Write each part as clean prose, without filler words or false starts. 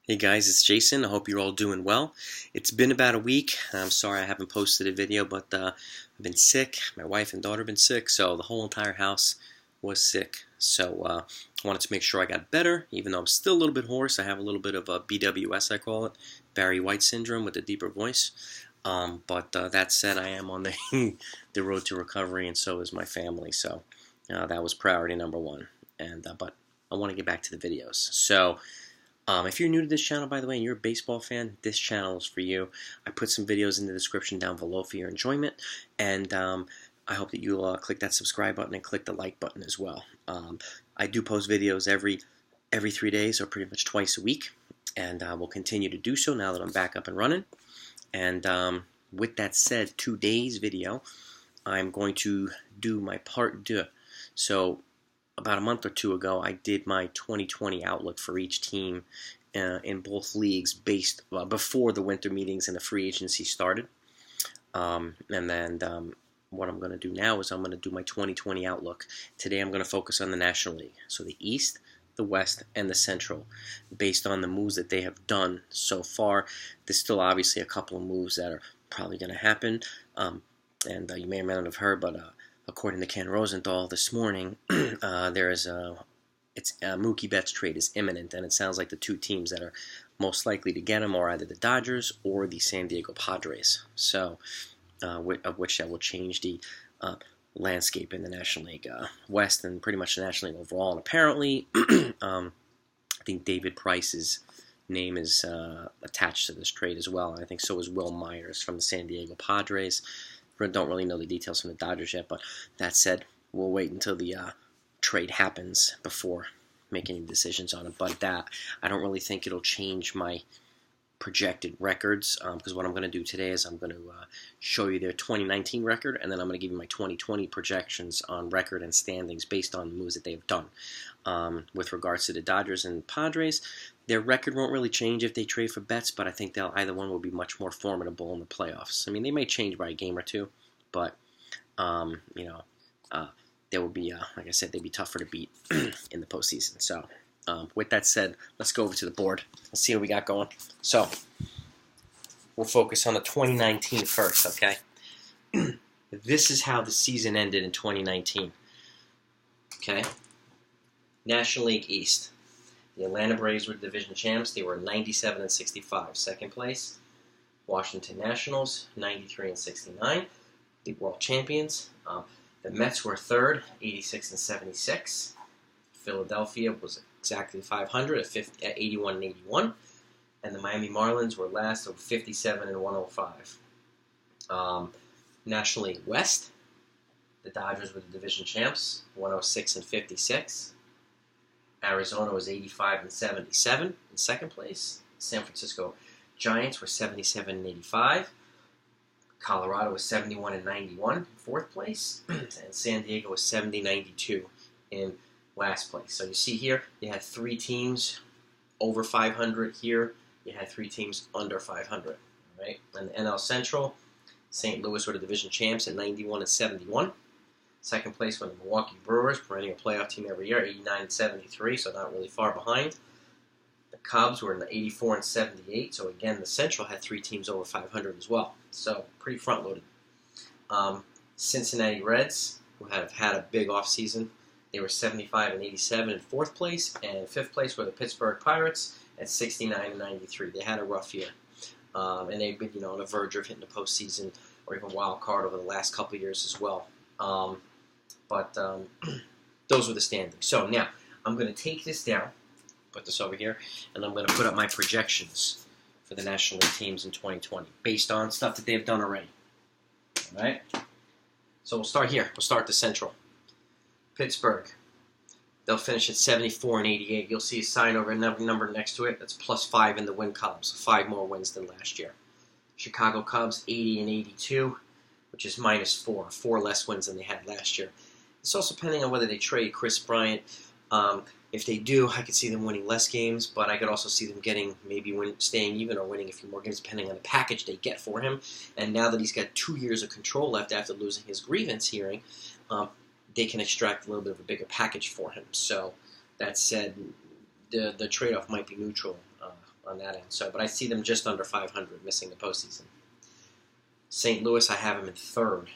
Hey guys, it's Jason. I hope you're all doing well. It's been about a week. I'm sorry I haven't posted a video, but I've been sick. My wife and daughter have been sick, so the whole entire house was sick. So I wanted to make sure I got better, even though I'm still a little bit hoarse. I have a little bit of a BWS, I call it, Barry White syndrome with a deeper voice. But that said, I am on the road to recovery, and so is my family. So that was priority number one. But I want to get back to the videos. So. If you're new to this channel, by the way, and you're a baseball fan, this channel is for you. I put some videos in the description down below for your enjoyment, and I hope that you'll click that subscribe button and click the like button as well. I do post videos every 3 days, or pretty much twice a week, and will continue to do so now that I'm back up and running. And with that said, today's video, I'm going to do my part deux. So about a month or two ago, I did my 2020 outlook for each team in both leagues based before the winter meetings and the free agency started. And then what I'm going to do now is I'm going to do my 2020 outlook. Today I'm going to focus on the National League. So the East, the West, and the Central, based on the moves that they have done so far. There's still obviously a couple of moves that are probably going to happen. And you may or may not have heard, but according to Ken Rosenthal this morning, Mookie Betts trade is imminent, and it sounds like the two teams that are most likely to get him are either the Dodgers or the San Diego Padres. So, of which that will change the landscape in the National League West and pretty much the National League overall. And apparently, I think David Price's name is attached to this trade as well, and I think so is Will Myers from the San Diego Padres. Don't really know the details from the Dodgers yet, but that said, we'll wait until the trade happens before making any decisions on it. But I don't really think it'll change my projected records, because what I'm going to do today is I'm going to show you their 2019 record, and then I'm going to give you my 2020 projections on record and standings based on the moves that they've done. With regards to the Dodgers and Padres, their record won't really change if they trade for Betts, but I think either one will be much more formidable in the playoffs. I mean, they may change by a game or two, but they will be, like I said, they'd be tougher to beat in the postseason. So, with that said, let's go over to the board. Let's see what we got going. So, we'll focus on the 2019 first, okay? This is how the season ended in 2019. Okay? National League East. The Atlanta Braves were division champs. They were 97-65. Second place, Washington Nationals, 93-69. The world champions. The Mets were third, 86-76. Philadelphia was exactly 500 at 81-81. And the Miami Marlins were last at 57-105. National League West. The Dodgers were the division champs, 106-56. Arizona was 85-77 in second place. San Francisco Giants were 77-85. Colorado was 71-91 in fourth place. And San Diego was 70-92 in last place. So you see here, you had three teams over 500 here. You had three teams under 500. Right? And the NL Central, St. Louis were the division champs at 91-71. Second place were the Milwaukee Brewers, perennial playoff team every year, 89-73, so not really far behind. The Cubs were in the 84-78, so again, the Central had three teams over 500 as well, so pretty front-loaded. Cincinnati Reds, who have had a big offseason, they were 75-87 in fourth place, and fifth place were the Pittsburgh Pirates at 69-93. They had a rough year, and they've been, on the verge of hitting the postseason or even wild card over the last couple of years as well. But those were the standings. So now, I'm going to take this down, put this over here, and I'm going to put up my projections for the National League teams in 2020, based on stuff that they've done already. All right? So we'll start here. We'll start the Central. Pittsburgh. They'll finish at 74-88. You'll see a sign over a number next to it. That's +5 in the win column, so 5 more wins than last year. Chicago Cubs, 80-82. Which is -4 less wins than they had last year. It's also depending on whether they trade Chris Bryant. If they do, I could see them winning less games, but I could also see them staying even or winning a few more games, depending on the package they get for him. And now that he's got 2 years of control left after losing his grievance hearing, they can extract a little bit of a bigger package for him. So that said, the trade-off might be neutral on that end. So, but I see them just under 500, missing the postseason. St. Louis, I have them in third,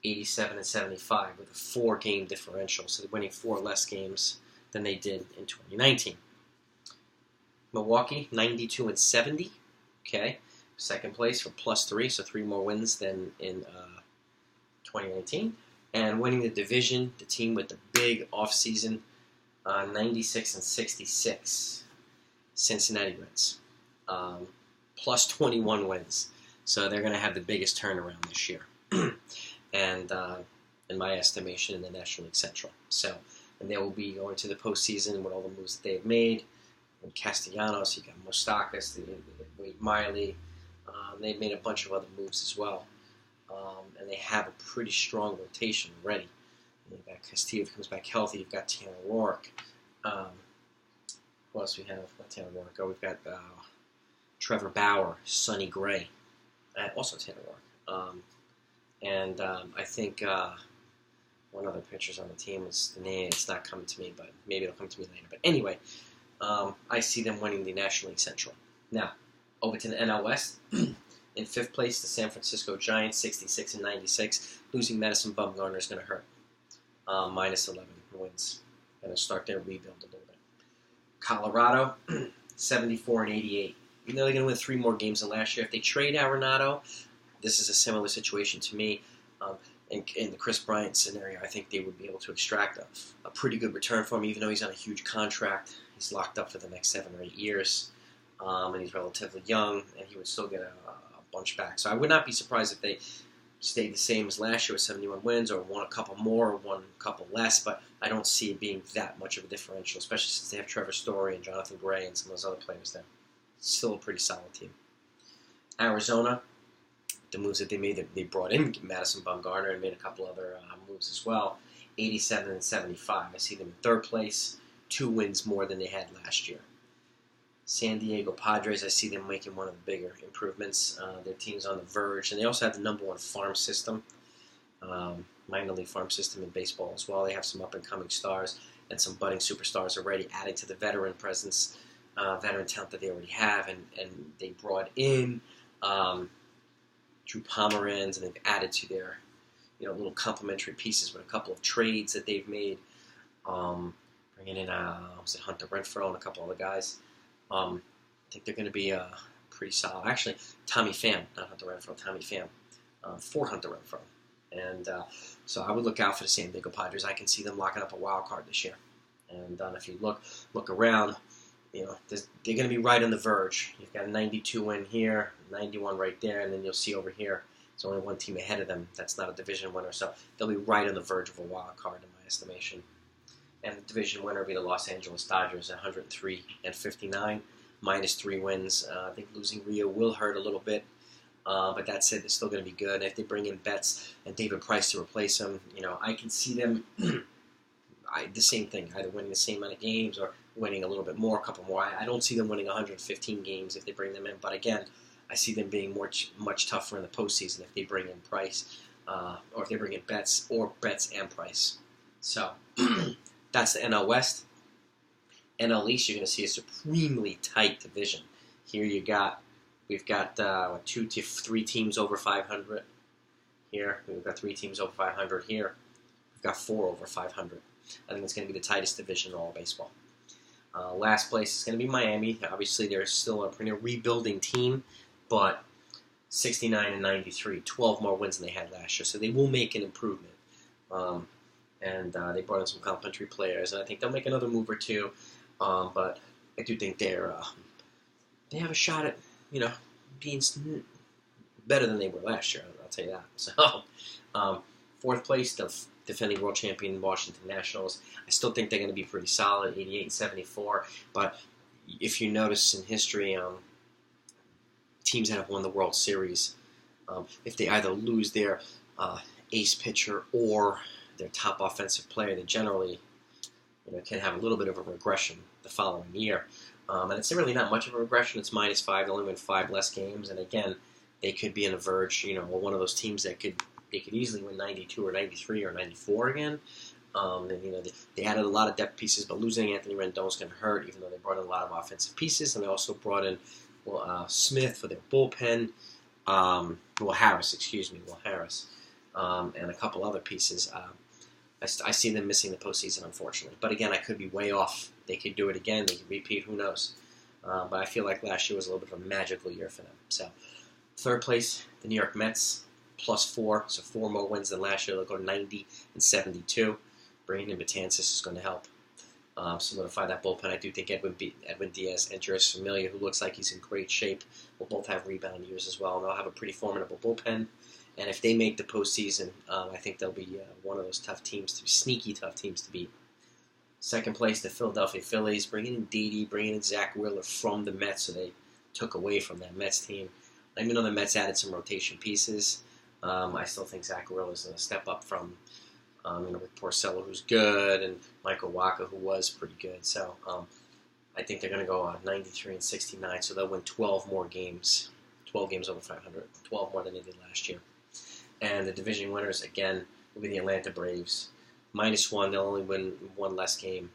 87 and 75 with a 4-game differential. So they're winning 4 less games than they did in 2019. Milwaukee, 92 and 70. Okay, second place for +3, so 3 more wins than in 2019. And winning the division, the team with the big offseason, 96 and 66. Cincinnati Reds, +21 wins. So they're going to have the biggest turnaround this year. And in my estimation, in the National League Central. So, and they will be going to the postseason with all the moves that they've made. And Castellanos, you got Moustakas, Wade Miley. They've made a bunch of other moves as well. And they have a pretty strong rotation already. You've got Castillo comes back healthy. You've got Tanner Roark. Who else we have? Not Tanner Roark. Oh, we've got Trevor Bauer, Sonny Gray, also Tanner Roark. And I think one other pitcher's on the team is the name. It's not coming to me, but maybe it'll come to me later. But anyway, I see them winning the National League Central. Now, over to the NL West. In 5th place, the San Francisco Giants, 66 and 96. Losing Madison Bumgarner is going to hurt. -11 wins. Going to start their rebuild a little bit. Colorado, 74 and 88. You know they're going to win 3 more games than last year. If they trade Arenado, this is a similar situation to me. In the Chris Bryant scenario, I think they would be able to extract a pretty good return from him, even though he's on a huge contract. He's locked up for the next 7 or 8 years, and he's relatively young, and he would still get a bunch back. So I would not be surprised if they stayed the same as last year with 71 wins, or won a couple more, or won a couple less, but I don't see it being that much of a differential, especially since they have Trevor Story and Jonathan Gray and some of those other players there. Still a pretty solid team. Arizona, the moves that they made, they brought in Madison Bumgarner and made a couple other moves as well. 87 and 75. I see them in 3rd place, 2 wins more than they had last year. San Diego Padres, I see them making one of the bigger improvements. Their team's on the verge, and they also have the #1 farm system, minor league farm system in baseball as well. They have some up-and-coming stars and some budding superstars already, adding to the veteran presence, veteran talent that they already have, and they brought in Drew Pomeranz, and they've added to their little complementary pieces with a couple of trades that they've made, bringing in Hunter Renfroe and a couple other guys. I think they're going to be pretty solid. Actually, Tommy Pham, not Hunter Renfroe, Tommy Pham, for Hunter Renfroe. And so I would look out for the San Diego Padres. I can see them locking up a wild card this year. And if you look around, they're going to be right on the verge. You've got a 92 win here, 91 right there, and then you'll see over here, there's only 1 team ahead of them. That's not a division winner, so they'll be right on the verge of a wild card in my estimation. And the division winner will be the Los Angeles Dodgers at 103 and 59, -3 wins. I think losing Rio will hurt a little bit, but that said, they're still going to be good. And if they bring in Betts and David Price to replace them, I can see them the same thing, either winning the same amount of games or winning a little bit more, a couple more. I don't see them winning 115 games if they bring them in, but again, I see them being much tougher in the postseason if they bring in Price, or if they bring in Betts and Price. So that's the NL West. NL East, you're going to see a supremely tight division. Here we've got 2 to 3 teams over 500. Here we've got 3 teams over 500. Here we've got 4 over 500. I think it's going to be the tightest division in all of baseball. Last place is going to be Miami. Obviously, they're still a pretty rebuilding team, but 69 and 93, 12 more wins than they had last year. So they will make an improvement. And they brought in some complimentary players, and I think they'll make another move or 2. But I do think they have a shot at being better than they were last year. I'll tell you that. So 4th place, the defending world champion Washington Nationals. I still think they're going to be pretty solid, 88 and 74. But if you notice in history, teams that have won the World Series, if they either lose their ace pitcher or their top offensive player, they generally can have a little bit of a regression the following year. And it's really not much of a regression. It's -5. They only win 5 less games. And again, they could be on the verge, one of those teams that they could easily win 92 or 93 or 94 again. And, they added a lot of depth pieces, but losing Anthony Rendon is going to hurt, even though they brought in a lot of offensive pieces. And they also brought in Smith for their bullpen. Will Harris, and a couple other pieces. I see them missing the postseason, unfortunately. But again, I could be way off. They could do it again. They could repeat. Who knows? But I feel like last year was a little bit of a magical year for them. So, third place, the New York Mets, +4. So 4 more wins than last year. They'll go 90 and 72. Bringing in Betances is going to help solidify that bullpen. I do think Edwin Diaz and Jeurys Familia, who looks like he's in great shape, will both have rebound years as well. And they'll have a pretty formidable bullpen. And if they make the postseason, I think they'll be one of those tough teams to be, sneaky tough teams to beat. Second place, the Philadelphia Phillies, bringing in Didi, bringing in Zach Wheeler from the Mets, so they took away from that Mets team. Even though the Mets added some rotation pieces, I still think Zach Wheeler is going to step up from Rick Porcello, who's good, and Michael Wacha, who was pretty good. So I think they're going to go 93 and 69, so they'll win 12 more games, 12 games over 500, 12 more than they did last year. And the division winners, again, will be the Atlanta Braves. -1, they'll only win 1 less game,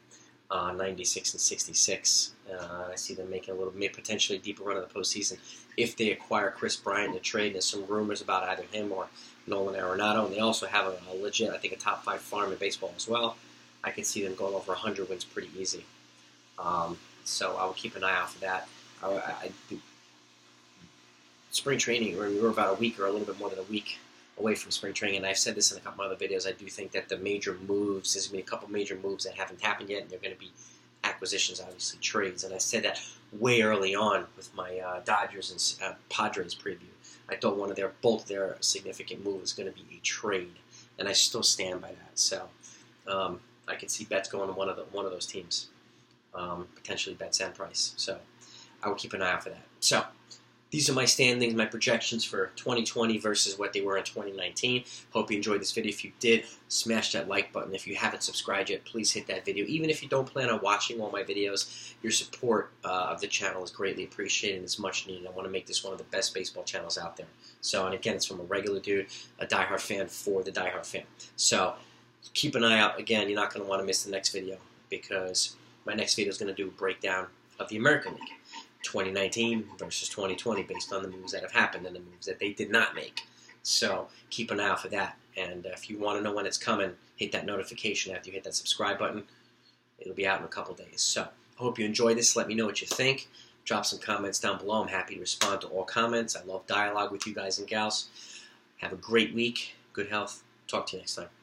96 and 66. I see them making a potentially deeper run of the postseason if they acquire Chris Bryant in a trade. There's some rumors about either him or Nolan Arenado, and they also have a legit, I think, a top 5 farm in baseball as well. I can see them going over 100 wins pretty easy. So I will keep an eye out for that. Spring training, we're about a week or a little bit more than a week away from spring training, and I've said this in a couple other videos. I do think that the major moves, there's going to be a couple major moves that haven't happened yet, and they're going to be acquisitions, obviously trades. And I said that way early on with my Dodgers and Padres preview. I thought both their significant move is going to be a trade, and I still stand by that. So I can see Betts going to one of those teams, potentially Betts and Price. So I will keep an eye out for that. So these are my standings, my projections for 2020 versus what they were in 2019. Hope you enjoyed this video. If you did, smash that like button. If you haven't subscribed yet, please hit that video. Even if you don't plan on watching all my videos, your support of the channel is greatly appreciated and it's much needed. I want to make this one of the best baseball channels out there. So, and again, it's from a regular dude, a diehard fan for the diehard fan. So keep an eye out. Again, you're not going to want to miss the next video because my next video is going to do a breakdown of the American League. 2019 versus 2020 based on the moves that have happened and the moves that they did not make. So keep an eye out for that. And if you want to know when it's coming, hit that notification after you hit that subscribe button. It'll be out in a couple days. So I hope you enjoy this. Let me know what you think. Drop some comments down below. I'm happy to respond to all comments. I love dialogue with you guys and gals. Have a great week. Good health. Talk to you next time.